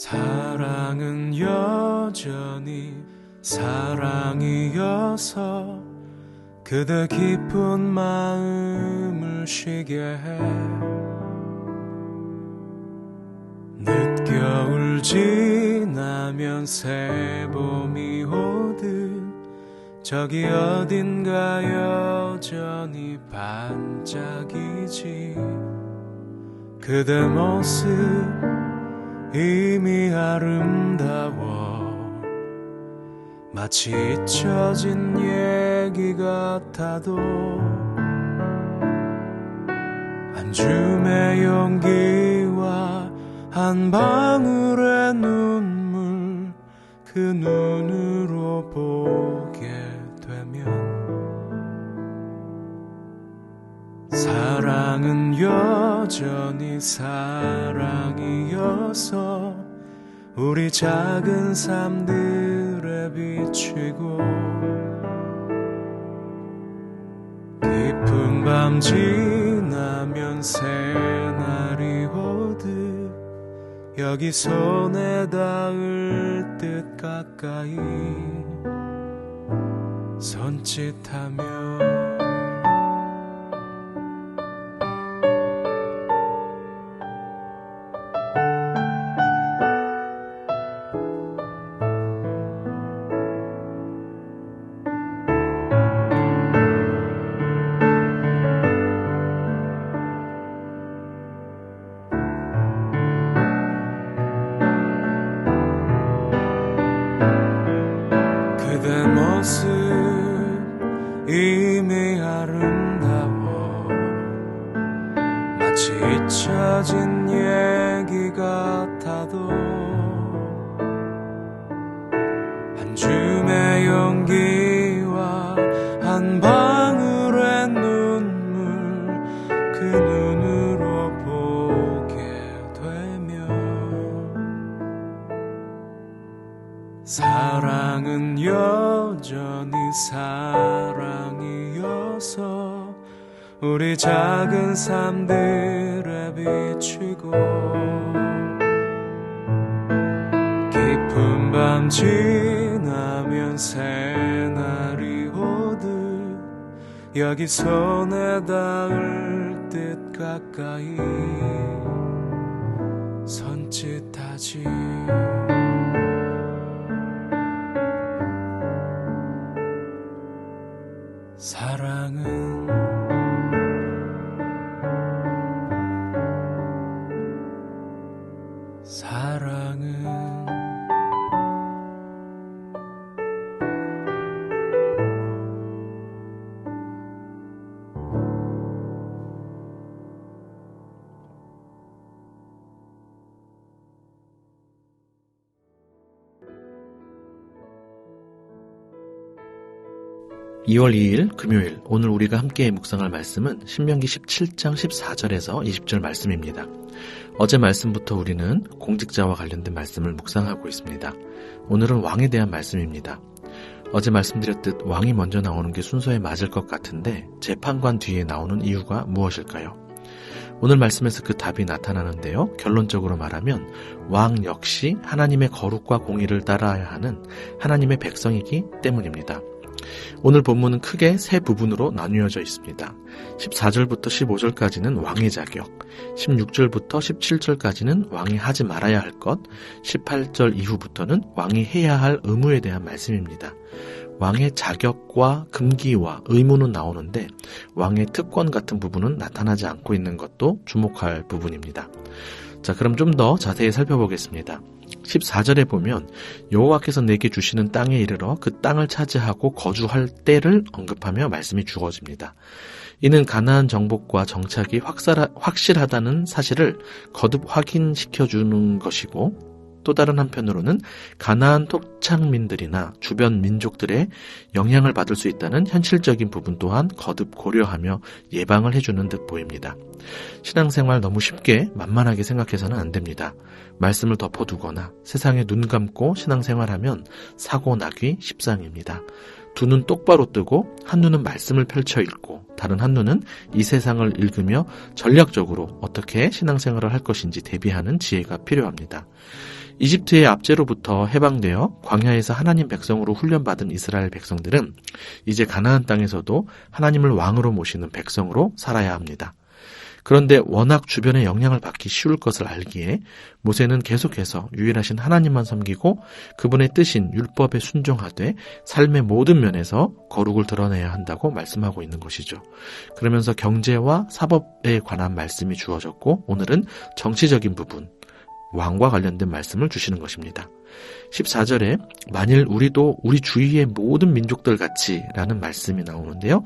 사랑은 여전히 사랑이어서 그대 깊은 마음을 쉬게 해. 늦겨울 지나면 새봄이 오듯 저기 어딘가 여전히 반짝이지. 그대 모습 이미 아름다워 마치 잊혀진 얘기 같아도 안줌의 용기와 한 방울의 눈물 그 눈으로 보게 되면 사랑은 여전히 사랑이어서 우리 작은 삶들에 비치고 깊은 밤 지나면 새날이 오듯 여기 손에 닿을 듯 가까이 손짓하며 그대 모습 이미 아름다워 마치 잊혀진 얘기 같아도 한 줌의 용기와 한 방울의 눈물 그 눈으로 보게 되면 사랑은 여전히 사랑이어서 우리 작은 삶들에 비치고 깊은 밤 지나면 새날이 오듯 여기 손에 닿을 듯 가까이 손짓하지. 사랑은 (2월 2일) 금요일, 오늘 우리가 함께 묵상할 말씀은 신명기 17장 14절에서 20절 말씀입니다. 어제 말씀부터 우리는 공직자와 관련된 말씀을 묵상하고 있습니다. 오늘은 왕에 대한 말씀입니다. 어제 말씀드렸듯 왕이 먼저 나오는 게 순서에 맞을 것 같은데 재판관 뒤에 나오는 이유가 무엇일까요? 오늘 말씀에서 그 답이 나타나는데요. 결론적으로 말하면 왕 역시 하나님의 거룩과 공의를 따라야 하는 하나님의 백성이기 때문입니다. 오늘 본문은 크게 세 부분으로 나뉘어져 있습니다. 14절부터 15절까지는 왕의 자격, 16절부터 17절까지는 왕이 하지 말아야 할 것, 18절 이후부터는 왕이 해야 할 의무에 대한 말씀입니다. 왕의 자격과 금기와 의무는 나오는데 왕의 특권 같은 부분은 나타나지 않고 있는 것도 주목할 부분입니다. 자, 그럼 좀 더 자세히 살펴보겠습니다. 14절에 보면 여호와께서 내게 주시는 땅에 이르러 그 땅을 차지하고 거주할 때를 언급하며 말씀이 주어집니다. 이는 가나안 정복과 정착이 확실하다는 사실을 거듭 확인시켜주는 것이고, 또 다른 한편으로는 가나안 토착민들이나 주변 민족들의 영향을 받을 수 있다는 현실적인 부분 또한 거듭 고려하며 예방을 해주는 듯 보입니다. 신앙생활 너무 쉽게 만만하게 생각해서는 안 됩니다. 말씀을 덮어두거나 세상에 눈 감고 신앙생활하면 사고 나기 십상입니다. 두 눈 똑바로 뜨고 한 눈은 말씀을 펼쳐 읽고 다른 한 눈은 이 세상을 읽으며 전략적으로 어떻게 신앙생활을 할 것인지 대비하는 지혜가 필요합니다. 이집트의 압제로부터 해방되어 광야에서 하나님 백성으로 훈련받은 이스라엘 백성들은 이제 가나안 땅에서도 하나님을 왕으로 모시는 백성으로 살아야 합니다. 그런데 워낙 주변의 영향을 받기 쉬울 것을 알기에 모세는 계속해서 유일하신 하나님만 섬기고 그분의 뜻인 율법에 순종하되 삶의 모든 면에서 거룩을 드러내야 한다고 말씀하고 있는 것이죠. 그러면서 경제와 사법에 관한 말씀이 주어졌고 오늘은 정치적인 부분, 왕과 관련된 말씀을 주시는 것입니다. 14절에 만일 우리도 우리 주위의 모든 민족들 같이 라는 말씀이 나오는데요.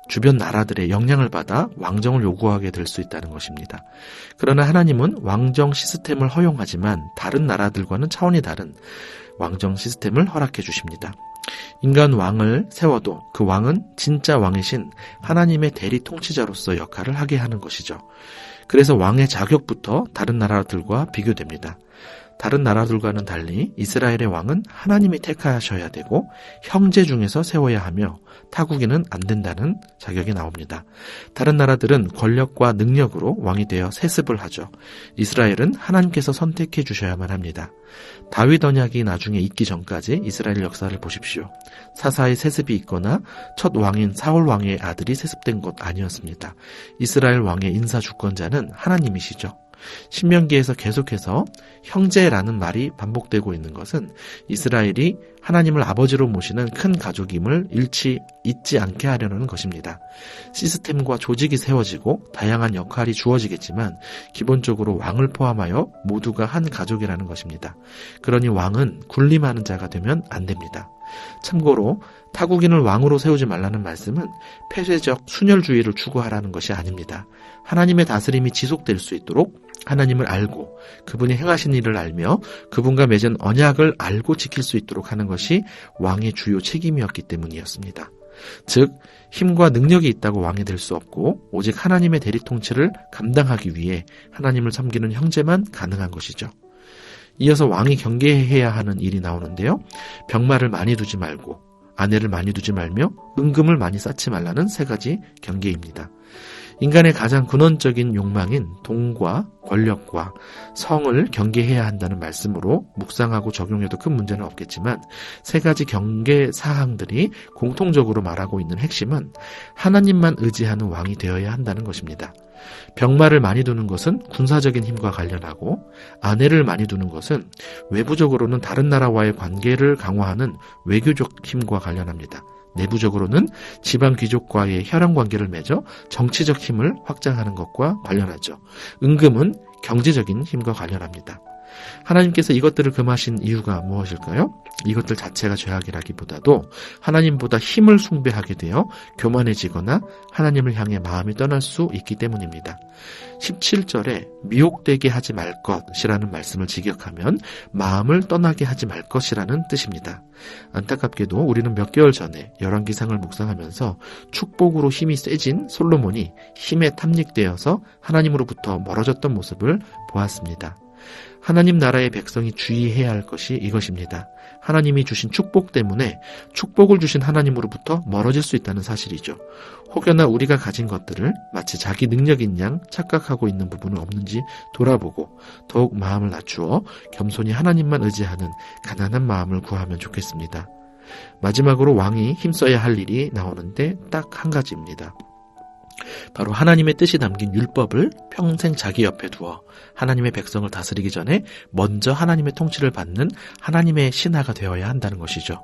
주변 나라들의 영향을 받아 왕정을 요구하게 될 수 있다는 것입니다. 그러나 하나님은 왕정 시스템을 허용하지만 다른 나라들과는 차원이 다른 왕정 시스템을 허락해 주십니다. 인간 왕을 세워도 그 왕은 진짜 왕이신 하나님의 대리 통치자로서 역할을 하게 하는 것이죠. 그래서 왕의 자격부터 다른 나라들과 비교됩니다. 다른 나라들과는 달리 이스라엘의 왕은 하나님이 택하셔야 되고 형제 중에서 세워야 하며 타국에는 안 된다는 자격이 나옵니다. 다른 나라들은 권력과 능력으로 왕이 되어 세습을 하죠. 이스라엘은 하나님께서 선택해 주셔야만 합니다. 다윗 언약이 나중에 있기 전까지 이스라엘 역사를 보십시오. 사사의 세습이 있거나 첫 왕인 사울 왕의 아들이 세습된 것 아니었습니다. 이스라엘 왕의 인사 주권자는 하나님이시죠. 신명기에서 계속해서 형제라는 말이 반복되고 있는 것은 이스라엘이 하나님을 아버지로 모시는 큰 가족임을 잊지 않게 하려는 것입니다. 시스템과 조직이 세워지고 다양한 역할이 주어지겠지만 기본적으로 왕을 포함하여 모두가 한 가족이라는 것입니다. 그러니 왕은 군림하는 자가 되면 안 됩니다. 참고로 타국인을 왕으로 세우지 말라는 말씀은 폐쇄적 순혈주의를 추구하라는 것이 아닙니다. 하나님의 다스림이 지속될 수 있도록 하나님을 알고 그분이 행하신 일을 알며 그분과 맺은 언약을 알고 지킬 수 있도록 하는 것이 왕의 주요 책임이었기 때문이었습니다. 즉 힘과 능력이 있다고 왕이 될 수 없고 오직 하나님의 대리 통치를 감당하기 위해 하나님을 섬기는 형제만 가능한 것이죠. 이어서 왕이 경계해야 하는 일이 나오는데요. 병마를 많이 두지 말고 아내를 많이 두지 말며 은금을 많이 쌓지 말라는 세 가지 경계입니다. 인간의 가장 근원적인 욕망인 돈과 권력과 성을 경계해야 한다는 말씀으로 묵상하고 적용해도 큰 문제는 없겠지만 세 가지 경계 사항들이 공통적으로 말하고 있는 핵심은 하나님만 의지하는 왕이 되어야 한다는 것입니다. 병마를 많이 두는 것은 군사적인 힘과 관련하고 아내를 많이 두는 것은 외부적으로는 다른 나라와의 관계를 강화하는 외교적 힘과 관련합니다. 내부적으로는 지방 귀족과의 혈연 관계를 맺어 정치적 힘을 확장하는 것과 관련하죠. 은금은 경제적인 힘과 관련합니다. 하나님께서 이것들을 금하신 이유가 무엇일까요? 이것들 자체가 죄악이라기보다도 하나님보다 힘을 숭배하게 되어 교만해지거나 하나님을 향해 마음이 떠날 수 있기 때문입니다. 17절에 미혹되게 하지 말 것이라는 말씀을 직역하면 마음을 떠나게 하지 말 것이라는 뜻입니다. 안타깝게도 우리는 몇 개월 전에 열왕기상을 묵상하면서 축복으로 힘이 세진 솔로몬이 힘에 탐닉되어서 하나님으로부터 멀어졌던 모습을 보았습니다. 하나님 나라의 백성이 주의해야 할 것이 이것입니다. 하나님이 주신 축복 때문에 축복을 주신 하나님으로부터 멀어질 수 있다는 사실이죠. 혹여나 우리가 가진 것들을 마치 자기 능력인 양 착각하고 있는 부분은 없는지 돌아보고 더욱 마음을 낮추어 겸손히 하나님만 의지하는 가난한 마음을 구하면 좋겠습니다. 마지막으로 왕이 힘써야 할 일이 나오는데 딱 한 가지입니다. 바로 하나님의 뜻이 담긴 율법을 평생 자기 옆에 두어 하나님의 백성을 다스리기 전에 먼저 하나님의 통치를 받는 하나님의 신하가 되어야 한다는 것이죠.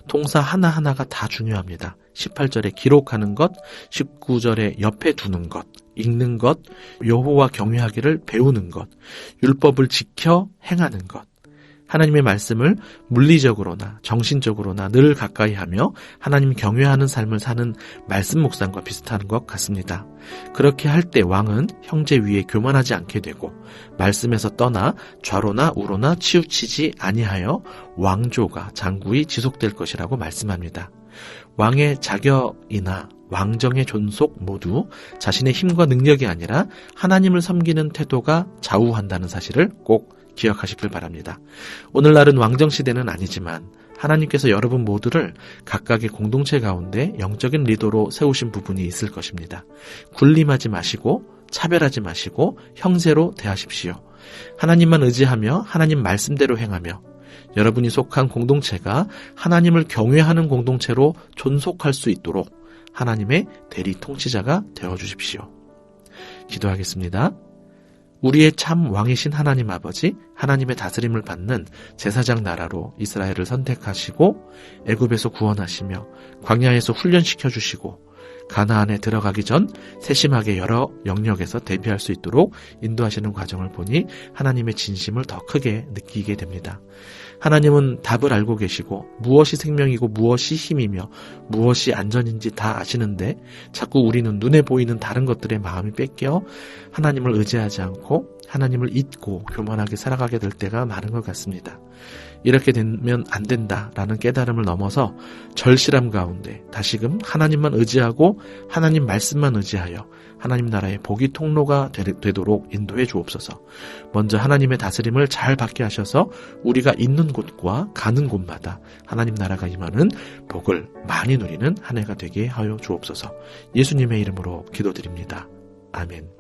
동사 하나하나가 다 중요합니다. 18절에 기록하는 것, 19절에 옆에 두는 것, 읽는 것, 여호와 경외하기를 배우는 것, 율법을 지켜 행하는 것. 하나님의 말씀을 물리적으로나 정신적으로나 늘 가까이 하며 하나님 경외하는 삶을 사는 말씀 묵상과 비슷한 것 같습니다. 그렇게 할 때 왕은 형제 위에 교만하지 않게 되고 말씀에서 떠나 좌로나 우로나 치우치지 아니하여 왕조가 장구히 지속될 것이라고 말씀합니다. 왕의 자격이나 왕정의 존속 모두 자신의 힘과 능력이 아니라 하나님을 섬기는 태도가 좌우한다는 사실을 꼭 기억하시길 바랍니다. 오늘날은 왕정시대는 아니지만 하나님께서 여러분 모두를 각각의 공동체 가운데 영적인 리더로 세우신 부분이 있을 것입니다. 군림하지 마시고 차별하지 마시고 형제로 대하십시오. 하나님만 의지하며 하나님 말씀대로 행하며 여러분이 속한 공동체가 하나님을 경외하는 공동체로 존속할 수 있도록 하나님의 대리 통치자가 되어주십시오. 기도하겠습니다. 우리의 참 왕이신 하나님 아버지, 하나님의 다스림을 받는 제사장 나라로 이스라엘을 선택하시고 애굽에서 구원하시며 광야에서 훈련시켜 주시고 가나안에 들어가기 전 세심하게 여러 영역에서 대비할 수 있도록 인도하시는 과정을 보니 하나님의 진심을 더 크게 느끼게 됩니다. 하나님은 답을 알고 계시고 무엇이 생명이고 무엇이 힘이며 무엇이 안전인지 다 아시는데 자꾸 우리는 눈에 보이는 다른 것들에 마음이 뺏겨 하나님을 의지하지 않고 하나님을 잊고 교만하게 살아가게 될 때가 많은 것 같습니다. 이렇게 되면 안 된다라는 깨달음을 넘어서 절실함 가운데 다시금 하나님만 의지하고 하나님 말씀만 의지하여 하나님 나라의 복이 통로가 되도록 인도해 주옵소서. 먼저 하나님의 다스림을 잘 받게 하셔서 우리가 있는 곳과 가는 곳마다 하나님 나라가 임하는 복을 많이 누리는 한 해가 되게 하여 주옵소서. 예수님의 이름으로 기도드립니다. 아멘.